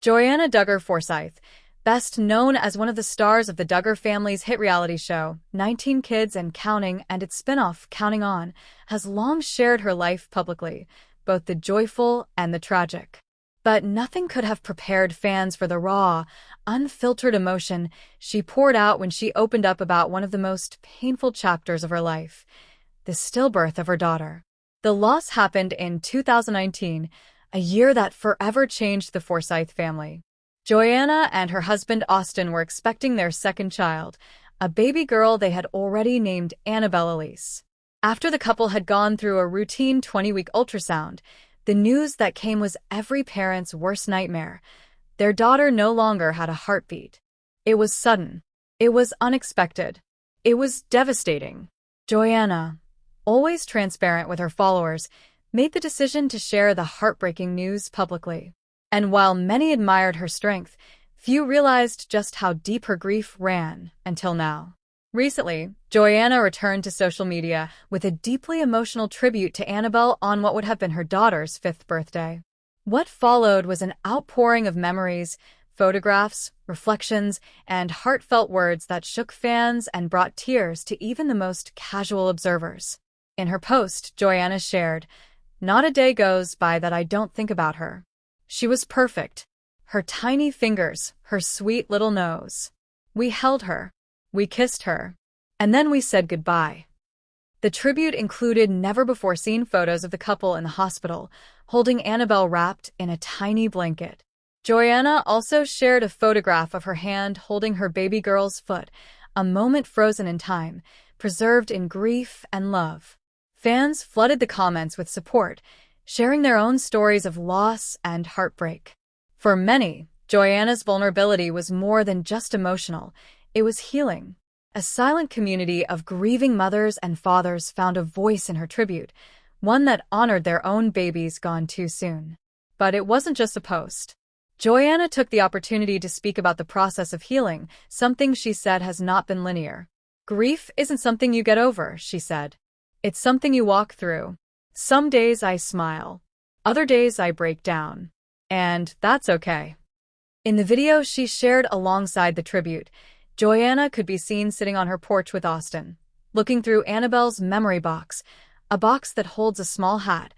Joanna Duggar Forsyth, best known as one of the stars of the Duggar family's hit reality show, 19 Kids and Counting, and its spin-off, Counting On, has long shared her life publicly, both the joyful and the tragic. But nothing could have prepared fans for the raw, unfiltered emotion she poured out when she opened up about one of the most painful chapters of her life, the stillbirth of her daughter. The loss happened in 2019, a year that forever changed the Forsyth family. Joanna and her husband Austin were expecting their second child, a baby girl they had already named Annabelle Elise. After the couple had gone through a routine 20-week ultrasound, the news that came was every parent's worst nightmare. Their daughter no longer had a heartbeat. It was sudden. It was unexpected. It was devastating. Joanna, always transparent with her followers, made the decision to share the heartbreaking news publicly. And while many admired her strength, few realized just how deep her grief ran until now. Recently, Joanna returned to social media with a deeply emotional tribute to Annabelle on what would have been her daughter's 5th birthday. What followed was an outpouring of memories, photographs, reflections, and heartfelt words that shook fans and brought tears to even the most casual observers. In her post, Joanna shared, "Not a day goes by that I don't think about her. She was perfect. Her tiny fingers, her sweet little nose. We held her. We kissed her. And then we said goodbye." The tribute included never-before-seen photos of the couple in the hospital, holding Annabelle wrapped in a tiny blanket. Joanna also shared a photograph of her hand holding her baby girl's foot, a moment frozen in time, preserved in grief and love. Fans flooded the comments with support, sharing their own stories of loss and heartbreak. For many, Joanna's vulnerability was more than just emotional. It was healing. A silent community of grieving mothers and fathers found a voice in her tribute, one that honored their own babies gone too soon. But it wasn't just a post. Joanna took the opportunity to speak about the process of healing, something she said has not been linear. "Grief isn't something you get over," she said. "It's something you walk through. Some days I smile. Other days I break down. And that's okay." In the video she shared alongside the tribute, Joanna could be seen sitting on her porch with Austin, looking through Annabelle's memory box, a box that holds a small hat,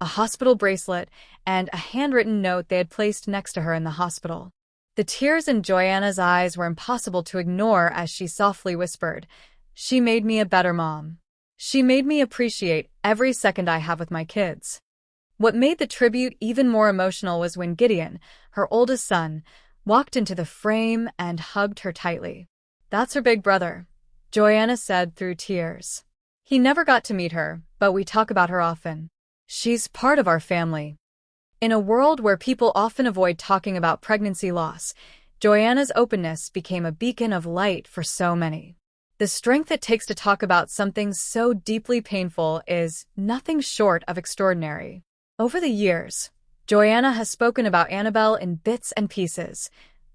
a hospital bracelet, and a handwritten note they had placed next to her in the hospital. The tears in Joanna's eyes were impossible to ignore as she softly whispered, "She made me a better mom. She made me appreciate every second I have with my kids." What made the tribute even more emotional was when Gideon, her oldest son, walked into the frame and hugged her tightly. "That's her big brother," Joanna said through tears. "He never got to meet her, but we talk about her often. She's part of our family." In a world where people often avoid talking about pregnancy loss, Joanna's openness became a beacon of light for so many. The strength it takes to talk about something so deeply painful is nothing short of extraordinary. Over the years, Joanna has spoken about Annabelle in bits and pieces,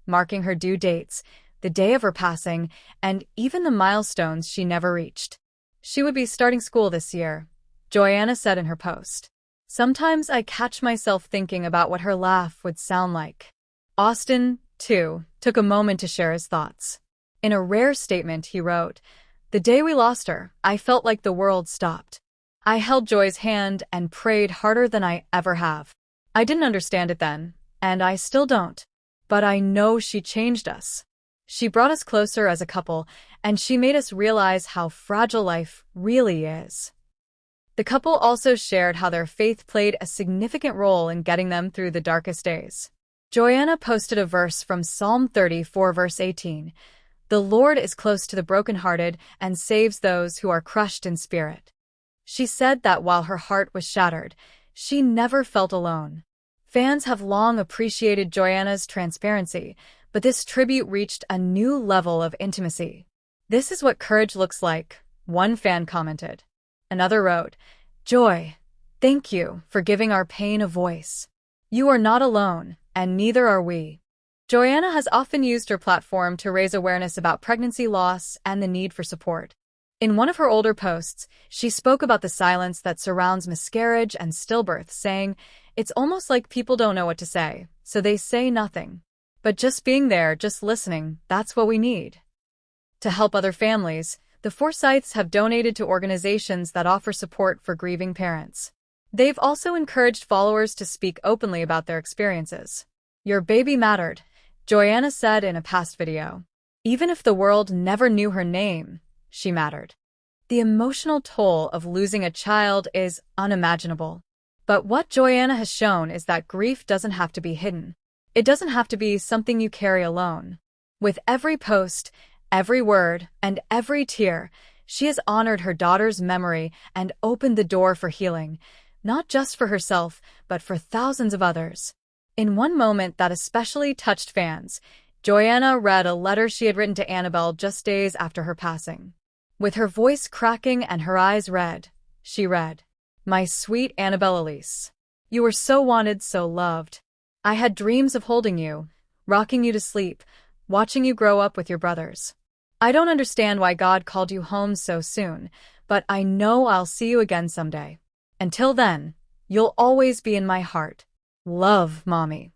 marking her due dates, the day of her passing, and even the milestones she never reached. She would be starting school this year, Joanna said in her post. "Sometimes I catch myself thinking about what her laugh would sound like." Austin, too, took a moment to share his thoughts. In a rare statement, he wrote, "The day we lost her, I felt like the world stopped. I held Joy's hand and prayed harder than I ever have. I didn't understand it then, and I still don't. But I know she changed us. She brought us closer as a couple, and she made us realize how fragile life really is." The couple also shared how their faith played a significant role in getting them through the darkest days. Joanna posted a verse from Psalm 34 verse 18, "The Lord is close to the brokenhearted and saves those who are crushed in spirit." She said that while her heart was shattered, she never felt alone. Fans have long appreciated Joanna's transparency, but this tribute reached a new level of intimacy. "This is what courage looks like," one fan commented. Another wrote, "Joy, thank you for giving our pain a voice. You are not alone, and neither are we." Joanna has often used her platform to raise awareness about pregnancy loss and the need for support. In one of her older posts, she spoke about the silence that surrounds miscarriage and stillbirth, saying, "It's almost like people don't know what to say, so they say nothing. But just being there, just listening, that's what we need. To help other families, the Forsyths have donated to organizations that offer support for grieving parents. They've also encouraged followers to speak openly about their experiences. "Your baby mattered," Joanna said in a past video. "Even if the world never knew her name, she mattered." The emotional toll of losing a child is unimaginable. But what Joanna has shown is that grief doesn't have to be hidden. It doesn't have to be something you carry alone. With every post, every word, and every tear, she has honored her daughter's memory and opened the door for healing, not just for herself, but for thousands of others. In one moment that especially touched fans, Joanna read a letter she had written to Annabelle just days after her passing. With her voice cracking and her eyes red, she read, "My sweet Annabelle Elise, you were so wanted, so loved. I had dreams of holding you, rocking you to sleep, watching you grow up with your brothers. I don't understand why God called you home so soon, but I know I'll see you again someday. Until then, you'll always be in my heart. Love, Mommy."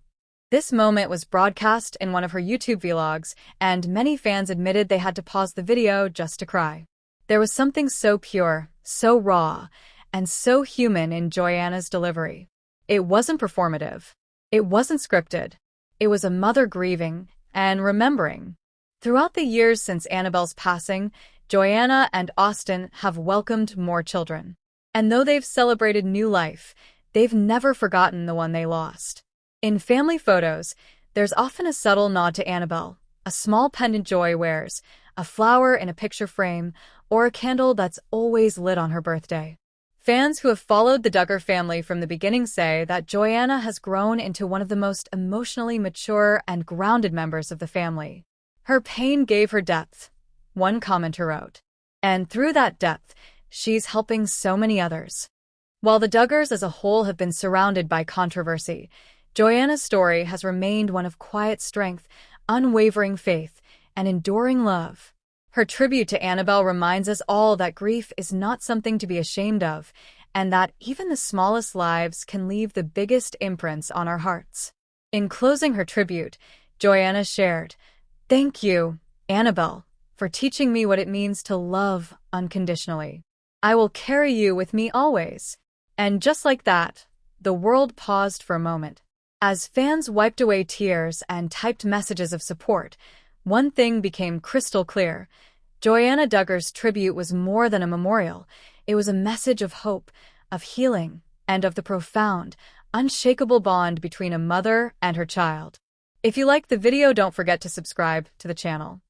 This moment was broadcast in one of her YouTube vlogs, and many fans admitted they had to pause the video just to cry. There was something so pure, so raw, and so human in Joanna's delivery. It wasn't performative. It wasn't scripted. It was a mother grieving and remembering. Throughout the years since Annabelle's passing, Joanna and Austin have welcomed more children. And though they've celebrated new life, they've never forgotten the one they lost. In family photos, there's often a subtle nod to Annabelle, a small pendant Joy wears, a flower in a picture frame, or a candle that's always lit on her birthday. Fans who have followed the Duggar family from the beginning say that Joanna has grown into one of the most emotionally mature and grounded members of the family. "Her pain gave her depth," one commenter wrote. And through that depth, she's helping so many others. While the Duggars as a whole have been surrounded by controversy, Joanna's story has remained one of quiet strength, unwavering faith, and enduring love. Her tribute to Annabelle reminds us all that grief is not something to be ashamed of, and that even the smallest lives can leave the biggest imprints on our hearts. In closing her tribute, Joanna shared, "Thank you, Annabelle, for teaching me what it means to love unconditionally. I will carry you with me always." And just like that, the world paused for a moment. As fans wiped away tears and typed messages of support, one thing became crystal clear. Joanna Duggar's tribute was more than a memorial. It was a message of hope, of healing, and of the profound, unshakable bond between a mother and her child. If you liked the video, don't forget to subscribe to the channel.